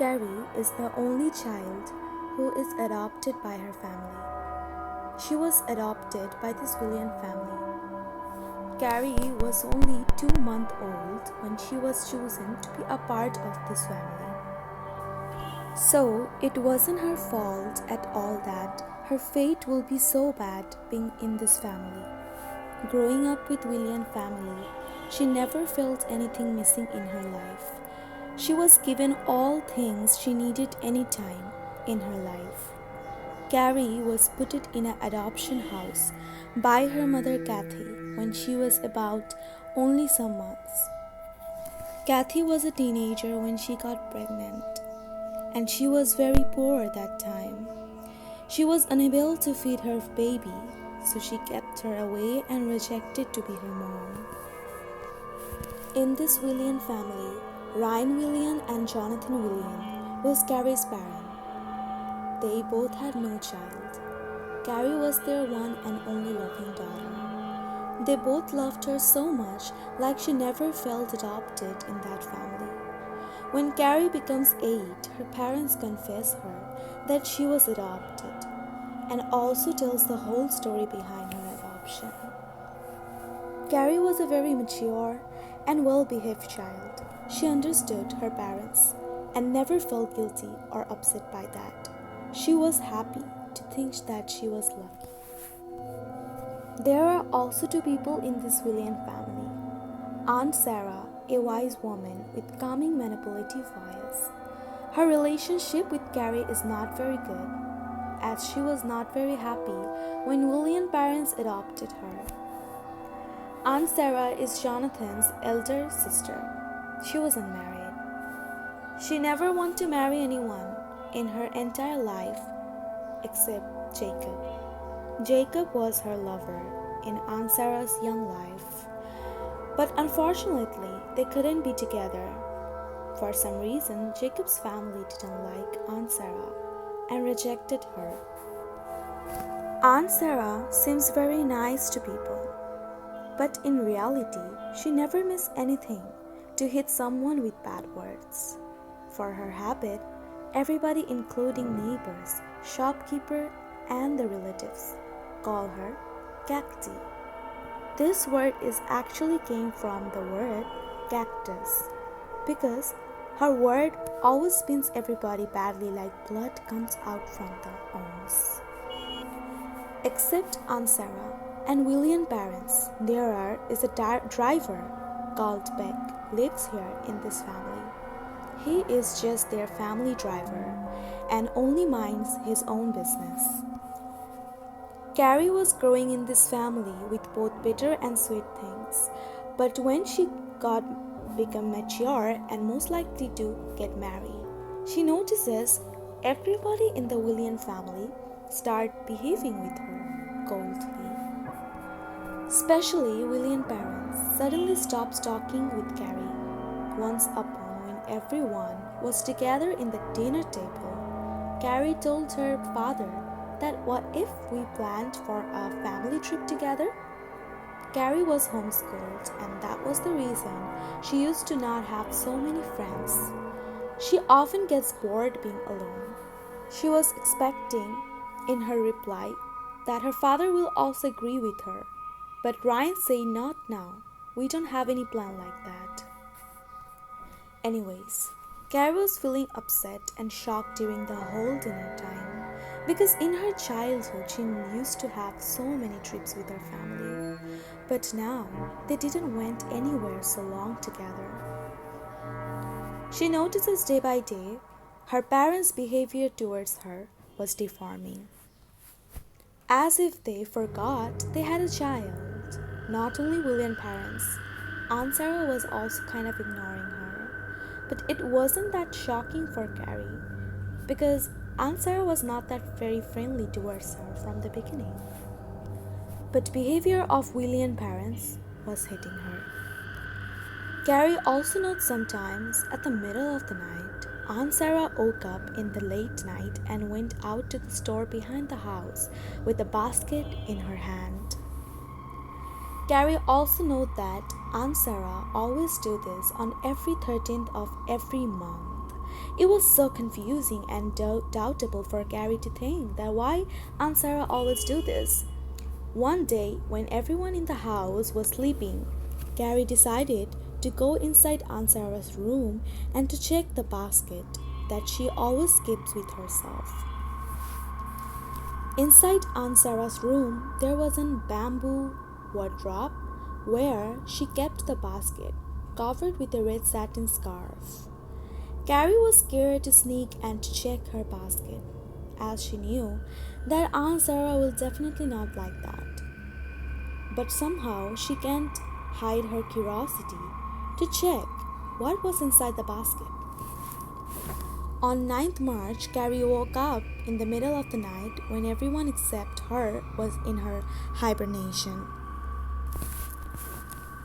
Carrie is the only child who is adopted by her family. She was adopted by this William family. Carrie was only 2 months old when she was chosen to be a part of this family. So it wasn't her fault at all that her fate will be so bad being in this family. Growing up with William family, she never felt anything missing in her life. She was given all things she needed anytime in her life. Carrie was put in an adoption house by her mother Kathy when she was about only some months. Kathy was a teenager when she got pregnant, and she was very poor that time. She was unable to feed her baby, so she kept her away and rejected to be her mom. In this William family, Ryan William and Jonathan William was Carrie's parents. They both had no child. Carrie was their one and only loving daughter. They both loved her so much, like she never felt adopted in that family. When Carrie becomes 8, her parents confess her that she was adopted and also tells the whole story behind her adoption. Carrie was a very mature and well-behaved child. She understood her parents and never felt guilty or upset by that. She was happy to think that she was lucky. There are also 2 people in this William family. Aunt Sarah, a wise woman with calming manipulative voice. Her relationship with Carrie is not very good, as she was not very happy when William's parents adopted her. Aunt Sarah is Jonathan's elder sister. She was unmarried. She never wanted to marry anyone in her entire life except Jacob. Jacob was her lover in Aunt Sarah's young life, but unfortunately they couldn't be together. For some reason, Jacob's family didn't like Aunt Sarah and rejected her. Aunt Sarah seems very nice to people, but in reality, she never missed anything to hit someone with bad words. For her habit, everybody including neighbors, shopkeeper, and the relatives call her Cacti. This word is actually came from the word cactus because her word always spins everybody badly like blood comes out from the arms. Except Aunt Sarah and William's parents, there is a driver called Beck lives here in this family. He is just their family driver and only minds his own business. Carrie was growing in this family with both bitter and sweet things, but when she become mature and most likely to get married, she notices everybody in the William family start behaving with her coldly. Especially William's parents suddenly stopped talking with Carrie. Once upon when everyone was together in the dinner table, Carrie told her father that what if we planned for a family trip together? Carrie was homeschooled, and that was the reason she used to not have so many friends. She often gets bored being alone. She was expecting, in her reply, that her father will also agree with her. But Ryan said not now. We don't have any plan like that. Anyways, Carrie was feeling upset and shocked during the whole dinner time because in her childhood she used to have so many trips with her family, but now they didn't went anywhere so long together. She notices day by day her parents' behavior towards her was deforming, as if they forgot they had a child. Not only William's parents, Aunt Sarah was also kind of ignoring her. But it wasn't that shocking for Carrie because Aunt Sarah was not that very friendly towards her from the beginning. But behavior of William's parents was hitting her. Carrie also notes sometimes at the middle of the night, Aunt Sarah woke up in the late night and went out to the store behind the house with a basket in her hand. Carrie also notes that Aunt Sarah always do this on every 13th of every month, It was so confusing and doubtable for Gary to think that why Aunt Sarah always do this. One day, when everyone in the house was sleeping, Gary decided to go inside Aunt Sarah's room and to check the basket that she always keeps with herself. Inside Aunt Sarah's room, there was a bamboo wardrobe where she kept the basket, covered with a red satin scarf. Carrie was scared to sneak and to check her basket, as she knew that Aunt Sarah will definitely not like that. But somehow she can't hide her curiosity to check what was inside the basket. On 9th March, Carrie woke up in the middle of the night when everyone except her was in her hibernation.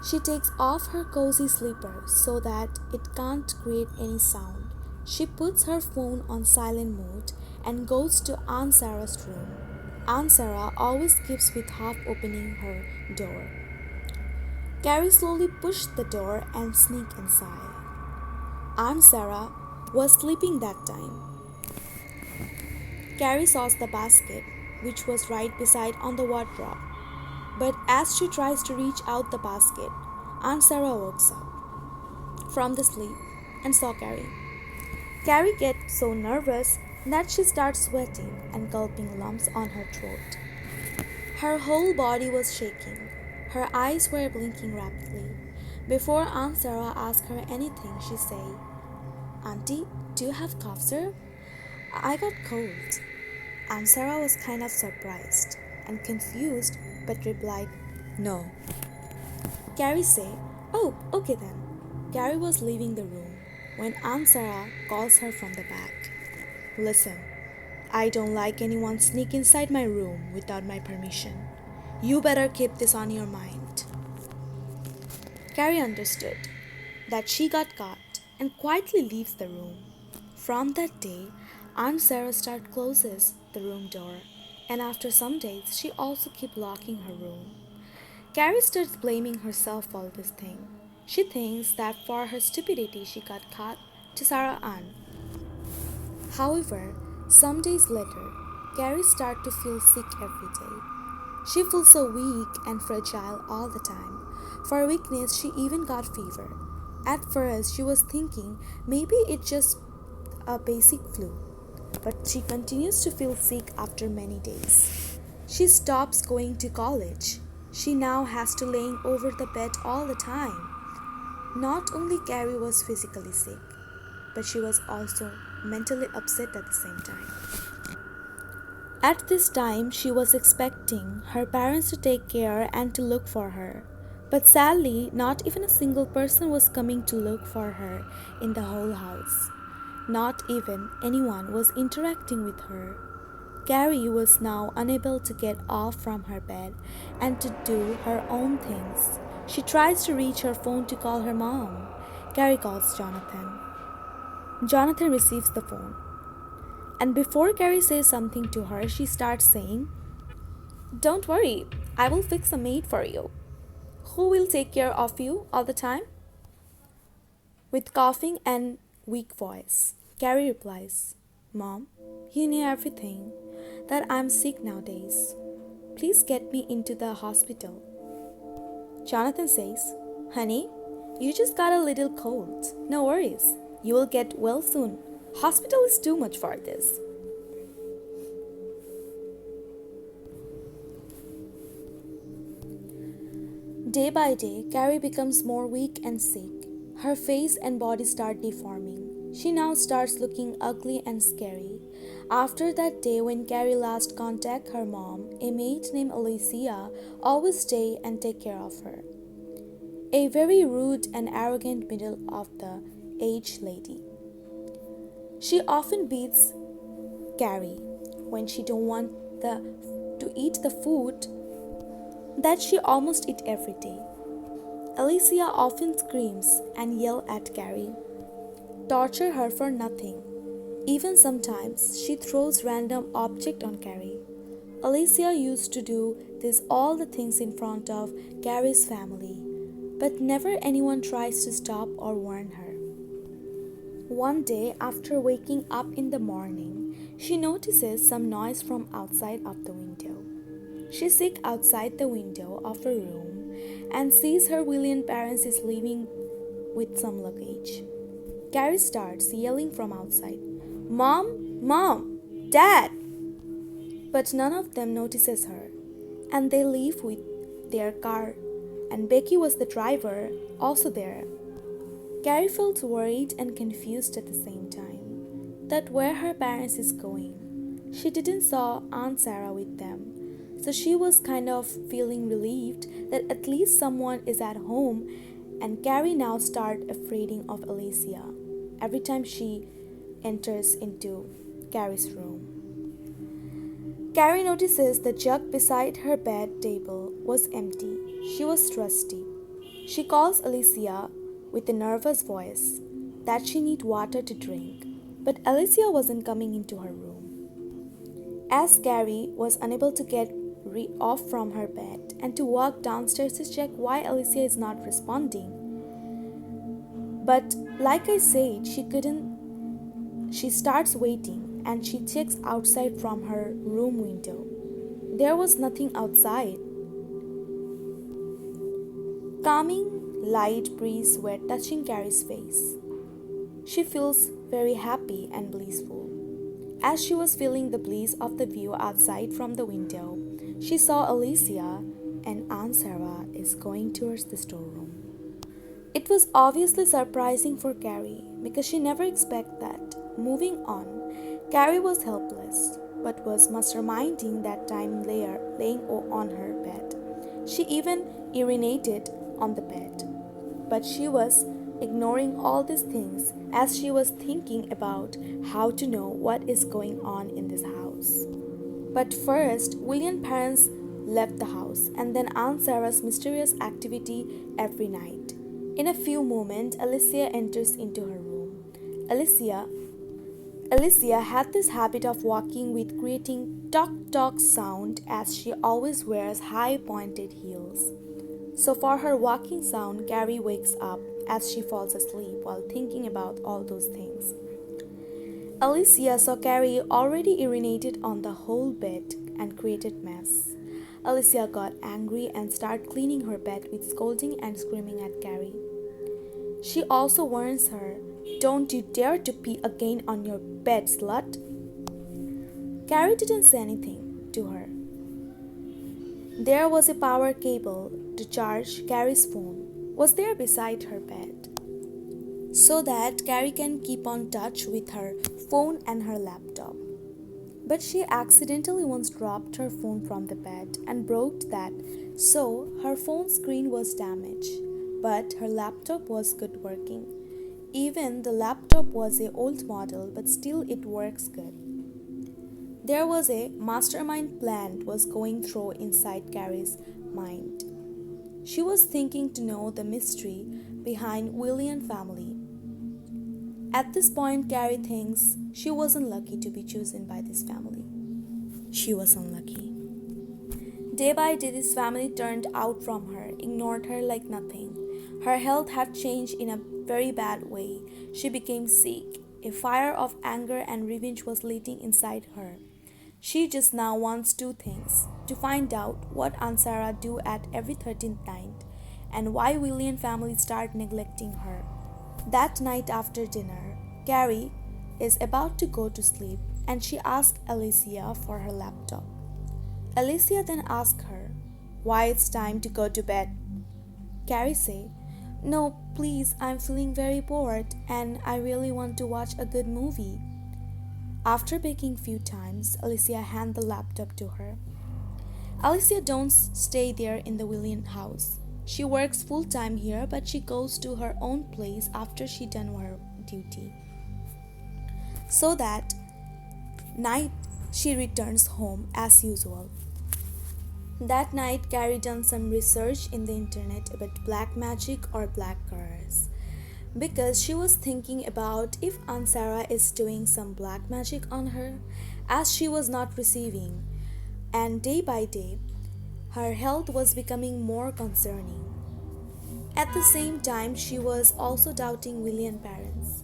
She takes off her cozy slippers so that it can't create any sound. She puts her phone on silent mode and goes to Aunt Sarah's room. Aunt Sarah always sleeps with half opening her door. Carrie slowly pushed the door and sneaked inside. Aunt Sarah was sleeping that time. Carrie saw the basket, which was right beside on the wardrobe. But as she tries to reach out the basket, Aunt Sarah wakes up from the sleep and saw Carrie. Carrie gets so nervous that she starts sweating and gulping lumps on her throat. Her whole body was shaking. Her eyes were blinking rapidly. Before Aunt Sarah asked her anything, she said, "Auntie, do you have cough syrup? I got cold." Aunt Sarah was kind of surprised and confused but replied, "No." Carrie said, "Oh, okay then." Carrie was leaving the room when Aunt Sarah calls her from the back. "Listen, I don't like anyone sneak inside my room without my permission. You better keep this on your mind." Carrie understood that she got caught and quietly leaves the room. From that day, Aunt Sarah started closes the room door, and after some days she also kept locking her room. Carrie starts blaming herself for this thing. She thinks that for her stupidity she got caught to Sarah Ann. However, some days later, Carrie started to feel sick every day. She feels so weak and fragile all the time. For weakness, she even got fever. At first, she was thinking maybe it's just a basic flu, but she continues to feel sick after many days. She stops going to college. She now has to laying over the bed all the time. Not only Carrie was physically sick, but she was also mentally upset at the same time. At this time, she was expecting her parents to take care and to look for her. But sadly, not even a single person was coming to look for her in the whole house. Not even anyone was interacting with her. Carrie was now unable to get off from her bed and to do her own things. She tries to reach her phone to call her mom. Carrie calls Jonathan. Jonathan receives the phone. And before Carrie says something to her, she starts saying, "Don't worry, I will fix a maid for you. Who will take care of you all the time?" With coughing and weak voice, Carrie replies, "Mom, you know everything, that I'm sick nowadays. Please get me into the hospital." Jonathan says, "Honey, you just got a little cold. No worries, you will get well soon. Hospital is too much for this." Day by day, Carrie becomes more weak and sick. Her face and body start deforming. She now starts looking ugly and scary. After that day when Carrie last contacted her mom, a maid named Alicia always stay and take care of her. A very rude and arrogant middle of the age lady. She often beats Carrie when she don't want to eat the food that she almost eat every day. Alicia often screams and yells at Carrie, torture her for nothing. Even sometimes she throws random object on Carrie. Alicia used to do this all the things in front of Carrie's family, but never anyone tries to stop or warn her. One day, after waking up in the morning, she notices some noise from outside of the window. She seeks outside the window of her room and sees her William parents is leaving with some luggage. Carrie starts yelling from outside, "Mom! Mom! Dad!" But none of them notices her, and they leave with their car, and Becky was the driver, also there. Carrie felt worried and confused at the same time that where her parents is going. She didn't saw Aunt Sarah with them, so she was kind of feeling relieved that at least someone is at home, and Carrie now start afraiding of Alicia every time she enters into Carrie's room. Carrie notices the jug beside her bed table was empty. She was thirsty. She calls Alicia with a nervous voice that she need water to drink, but Alicia wasn't coming into her room. As Carrie was unable to get off from her bed and to walk downstairs to check why Alicia is not responding. But like I said, she couldn't. She starts waiting and she checks outside from her room window. There was nothing outside. Calming light breeze were touching Carrie's face. She feels very happy and blissful. As she was feeling the bliss of the view outside from the window, she saw Alicia and Aunt Sarah is going towards the storeroom. It was obviously surprising for Carrie because she never expected that. Moving on, Carrie was helpless but was masterminding that time laying on her bed. She even urinated on the bed. But she was ignoring all these things as she was thinking about how to know what is going on in this house. But first, William's parents left the house and then Aunt Sarah's mysterious activity every night. In a few moments, Alicia enters into her room. Alicia had this habit of walking with creating tock-tock sound as she always wears high pointed heels. So for her walking sound, Carrie wakes up as she falls asleep while thinking about all those things. Alicia saw Carrie already urinated on the whole bed and created mess. Alicia got angry and started cleaning her bed with scolding and screaming at Carrie. She also warns her, "Don't you dare to pee again on your bed, slut." Carrie didn't say anything to her. There was a power cable to charge Carrie's phone was there beside her bed so that Carrie can keep on touch with her phone and her laptop. But she accidentally once dropped her phone from the bed and broke that, so her phone screen was damaged, but her laptop was good working. Even the laptop was an old model, but still it works good. There was a mastermind plan was going through inside Carrie's mind. She was thinking to know the mystery behind William family. At this point, Carrie thinks she wasn't lucky to be chosen by this family. She was unlucky. Day by day, this family turned out from her, ignored her like nothing. Her health had changed in a very bad way. She became sick. A fire of anger and revenge was lighting inside her. She just now wants two things: to find out what Aunt Sarah do at every 13th night and why William family start neglecting her. That night after dinner, Carrie is about to go to sleep and she asks Alicia for her laptop. Alicia then asks her why it's time to go to bed. Carrie say, "No, please, I'm feeling very bored and I really want to watch a good movie." After begging few times, Alicia hand the laptop to her. Alicia don't stay there in the William house. She works full time here, but she goes to her own place after she done her duty. So that night she returns home as usual. That night, Carrie done some research in the internet about black magic or black curse, because she was thinking about if Aunt Sarah is doing some black magic on her, as she was not receiving, and day by day, her health was becoming more concerning. At the same time, she was also doubting William's parents.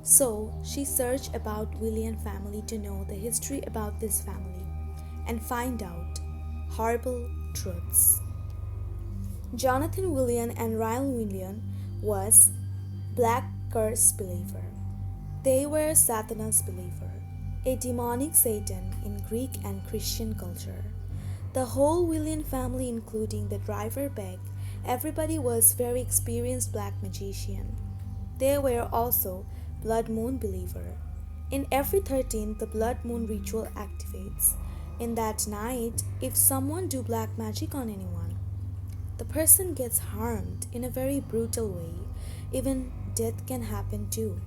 So she searched about William family to know the history about this family and find out horrible truths. Jonathan William and Ryan William was black curse believer. They were Satan's believer, a demonic Satan in Greek and Christian culture. The whole William family, including the driver Beck, everybody was very experienced black magician. They were also blood moon believer. In every 13th, the blood moon ritual activates. In that night, if someone do black magic on anyone, the person gets harmed in a very brutal way. Even death can happen too.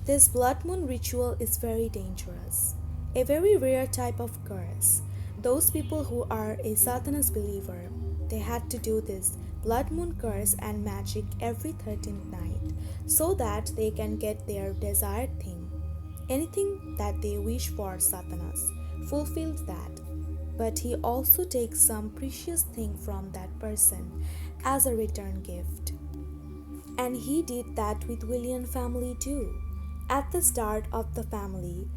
This blood moon ritual is very dangerous, a very rare type of curse. Those people who are a Satanist believer, they had to do this blood moon curse and magic every 13th night so that they can get their desired thing. Anything that they wish for Satanas fulfilled that. But he also takes some precious thing from that person as a return gift. And he did that with William family too. At the start of the family,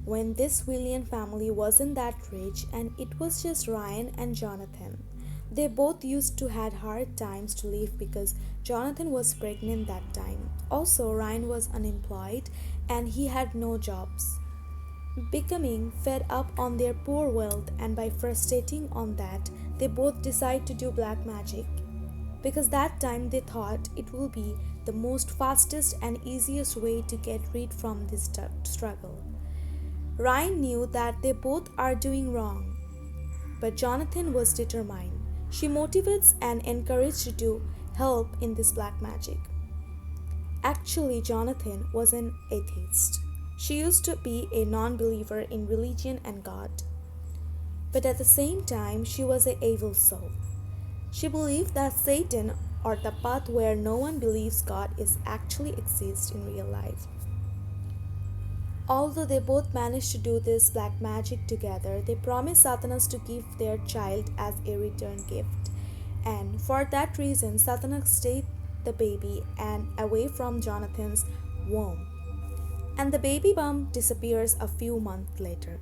when this William family wasn't that rich and it was just Ryan and Jonathan, they both used to had hard times to live because Jonathan was pregnant that time. Also, Ryan was unemployed and he had no jobs. Becoming fed up on their poor wealth and by frustrating on that, they both decide to do black magic because that time they thought it will be the most fastest and easiest way to get rid from this struggle. Ryan knew that they both are doing wrong, but Jonathan was determined. She motivates and encouraged to help in this black magic. Actually, Jonathan was an atheist. She used to be a non-believer in religion and God. But at the same time, she was an evil soul. She believed that Satan, or the path where no one believes God, is actually exists in real life. Although they both managed to do this black magic together, they promised Satanas to give their child as a return gift. And for that reason, Satanas stayed the baby and away from Jonathan's womb. And the baby bump disappears a few months later.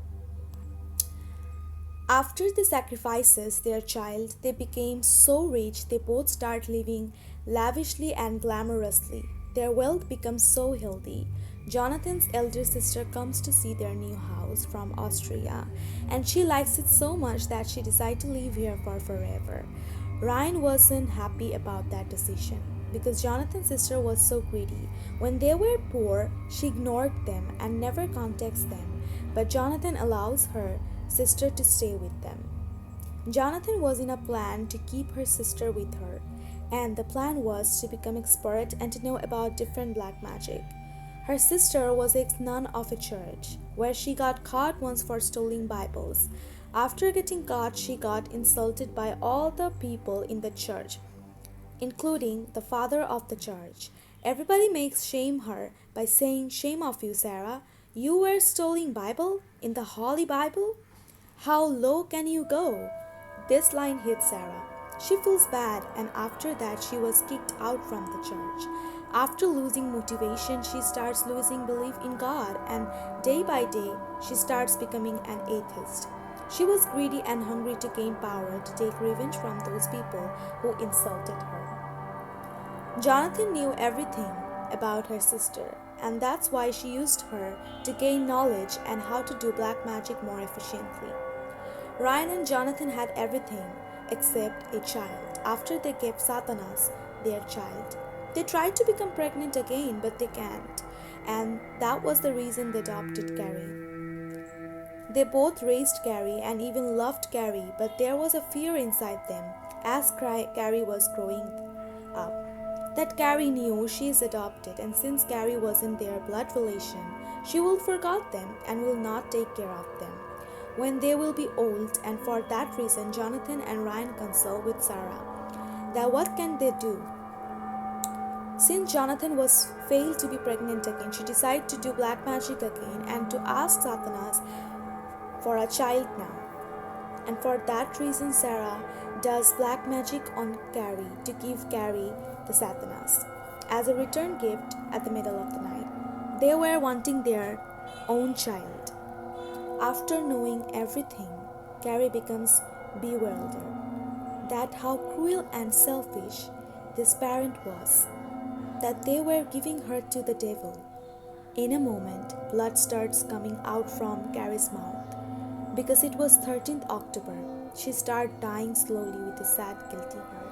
After the sacrifices their child, they became so rich they both start living lavishly and glamorously. Their wealth becomes so healthy. Jonathan's elder sister comes to see their new house from Austria, and she likes it so much that she decides to live here for forever. Ryan wasn't happy about that decision because Jonathan's sister was so greedy. When they were poor, she ignored them and never contacts them, but Jonathan allows her sister to stay with them. Jonathan was in a plan to keep her sister with her, and the plan was to become expert and to know about different black magic. Her sister was a nun of a church, where she got caught once for stealing Bibles. After getting caught, she got insulted by all the people in the church, including the father of the church. Everybody makes shame her by saying, "Shame of you, Sarah. You were stealing Bible in the Holy Bible? How low can you go?" This line hits Sarah. She feels bad, and after that she was kicked out from the church. After losing motivation, she starts losing belief in God, and day by day she starts becoming an atheist. She was greedy and hungry to gain power to take revenge from those people who insulted her. Jonathan knew everything about her sister, and that's why she used her to gain knowledge and how to do black magic more efficiently. Ryan and Jonathan had everything except a child after they gave Satanas their child. They tried to become pregnant again, but they can't, and that was the reason they adopted Carrie. They both raised Carrie and even loved Carrie, but there was a fear inside them as Carrie was growing up. That Carrie knew she is adopted, and since Carrie wasn't their blood relation, she will forget them and will not take care of them when they will be old, and for that reason Jonathan and Ryan consult with Sarah that what can they do. Since Jonathan was failed to be pregnant again, she decided to do black magic again and to ask Satanas for a child now. And for that reason Sarah does black magic on Carrie to give Carrie the Satanas. as a return gift at the middle of the night. They were wanting their own child. After knowing everything, Carrie becomes bewildered that how cruel and selfish this parent was, that they were giving her to the devil. In a moment, blood starts coming out from Carrie's mouth. Because it was 13th October, she started dying slowly with a sad, guilty heart.